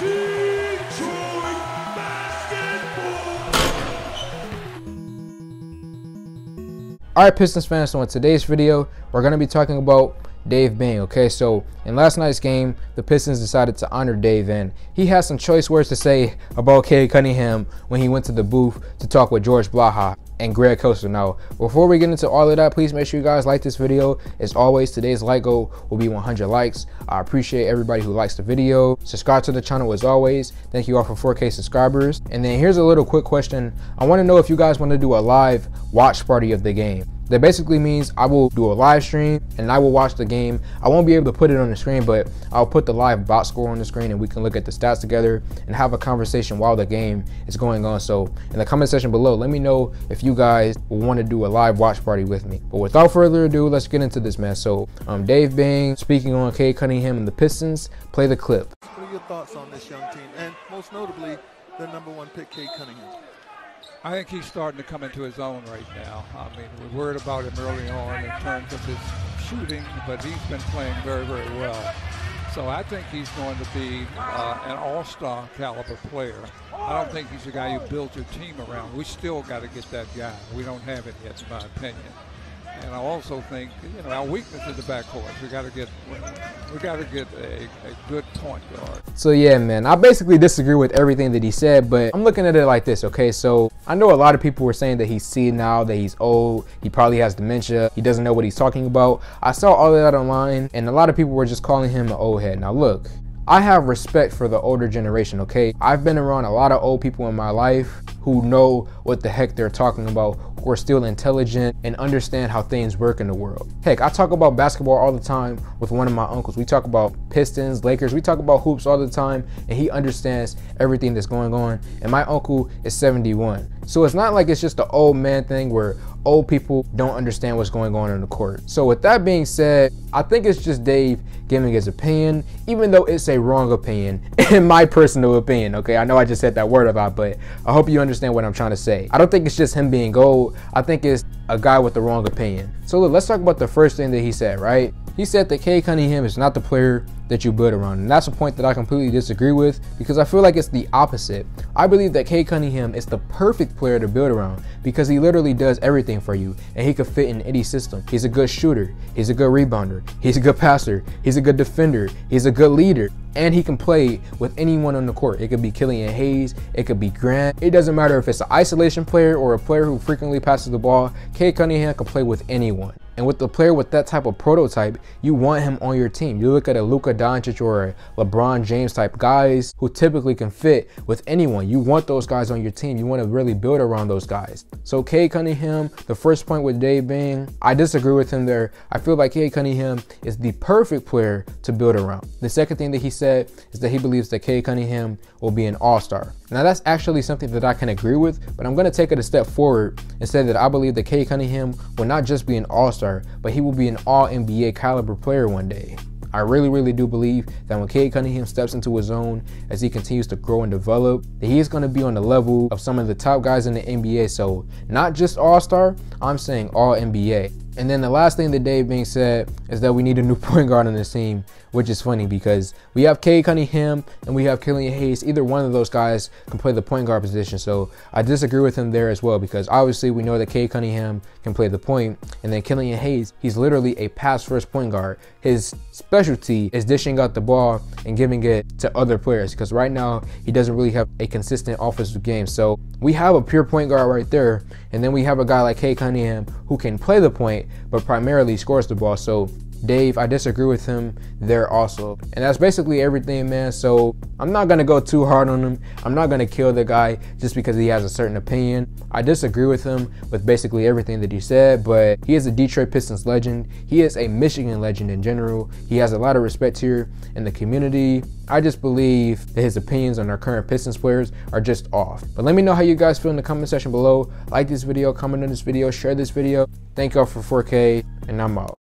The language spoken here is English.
Detroit basketball. Alright, Pistons fans, so in today's video, we're going to be talking about Dave Bing. Okay, so in last night's game, the Pistons decided to honor Dave, and he had some choice words to say about Cade Cunningham when he went to the booth to talk with George Blaha and Greg Coaster. Now, before we get into all of that, please make sure you guys like this video. As always, today's like goal will be 100 likes. I appreciate everybody who likes the video. Subscribe to the channel as always. Thank you all for 4K subscribers. And then here's a little quick question. I want to know if you guys want to do a live watch party of the game. That basically means I will do a live stream and I will watch the game. I won't be able to put it on the screen, but I'll put the live box score on the screen and we can look at the stats together and have a conversation while the game is going on. So in the comment section below, let me know if you guys will want to do a live watch party with me. But without further ado, let's get into this, man. So Dave Bing speaking on Cade Cunningham and the Pistons. Play the clip. What are your thoughts on this young team, and most notably, the #1 pick, Cade Cunningham? I think he's starting to come into his own right now. I mean, we're worried about him early on in terms of his shooting, but he's been playing very, very well. So I think he's going to be an all-star caliber player. I don't think he's a guy you build your team around. We still got to get that guy. We don't have it yet, in my opinion. And I also think, you know, our weakness is the backcourt. We got to get a good point guard. So yeah, man, I basically disagree with everything that he said, but I'm looking at it like this, okay? So I know a lot of people were saying that he's senile, that he's old, he probably has dementia, he doesn't know what he's talking about. I saw all of that online, and a lot of people were just calling him an old head. Now look, I have respect for the older generation, okay? I've been around a lot of old people in my life who know what the heck they're talking about, who are still intelligent and understand how things work in the world. Heck, I talk about basketball all the time with one of my uncles. We talk about Pistons, Lakers, we talk about hoops all the time, and he understands everything that's going on. And my uncle is 71. So it's not like it's just an old man thing where old people don't understand what's going on the court. So with that being said, I think it's just Dave giving his opinion, even though it's a wrong opinion, in my personal opinion, okay? I know I just said that word a lot, but I hope you understand what I'm trying to say. I don't think it's just him being gold. I think it's a guy with the wrong opinion. So look, let's talk about the first thing that he said, right? He said that Cade Cunningham is not the player that you build around. And that's a point that I completely disagree with, because I feel like it's the opposite. I believe that Cade Cunningham is the perfect player to build around because he literally does everything for you and he could fit in any system. He's a good shooter. He's a good rebounder. He's a good passer. He's a good defender. He's a good leader. And he can play with anyone on the court. It could be Killian Hayes. It could be Grant. It doesn't matter if it's an isolation player or a player who frequently passes the ball. Cade Cunningham can play with anyone. And with the player with that type of prototype, you want him on your team. You look at a Luka Doncic or a LeBron James type guys who typically can fit with anyone. You want those guys on your team. You want to really build around those guys. So Cade Cunningham, the first point with Dave Bing, I disagree with him there. I feel like Cade Cunningham is the perfect player to build around. The second thing that he said is that he believes that Cade Cunningham will be an all-star. Now that's actually something that I can agree with, but I'm going to take it a step forward and say that I believe that Cade Cunningham will not just be an all-star, but he will be an all-NBA caliber player one day. I really do believe that when Cade Cunningham steps into his own as he continues to grow and develop, that he is going to be on the level of some of the top guys in the NBA. So not just all-star, I'm saying all-NBA. And then the last thing that Dave Bing said is that we need a new point guard on this team, which is funny because we have Cade Cunningham and we have Killian Hayes. Either one of those guys can play the point guard position. So I disagree with him there as well, because obviously we know that Cade Cunningham can play the point, and then Killian Hayes, he's literally a pass-first point guard. His specialty is dishing out the ball and giving it to other players, because right now he doesn't really have a consistent offensive game. So we have a pure point guard right there, and then we have a guy like Cade Cunningham who can play the point but primarily scores the ball. So Dave, I disagree with him there also. And that's basically everything, man. So I'm not going to go too hard on him. I'm not going to kill the guy just because he has a certain opinion. I disagree with him with basically everything that he said, but he is a Detroit Pistons legend. He is a Michigan legend in general. He has a lot of respect here in the community. I just believe that his opinions on our current Pistons players are just off. But let me know how you guys feel in the comment section below. Like this video, comment on this video, share this video. Thank y'all for 4K, and I'm out.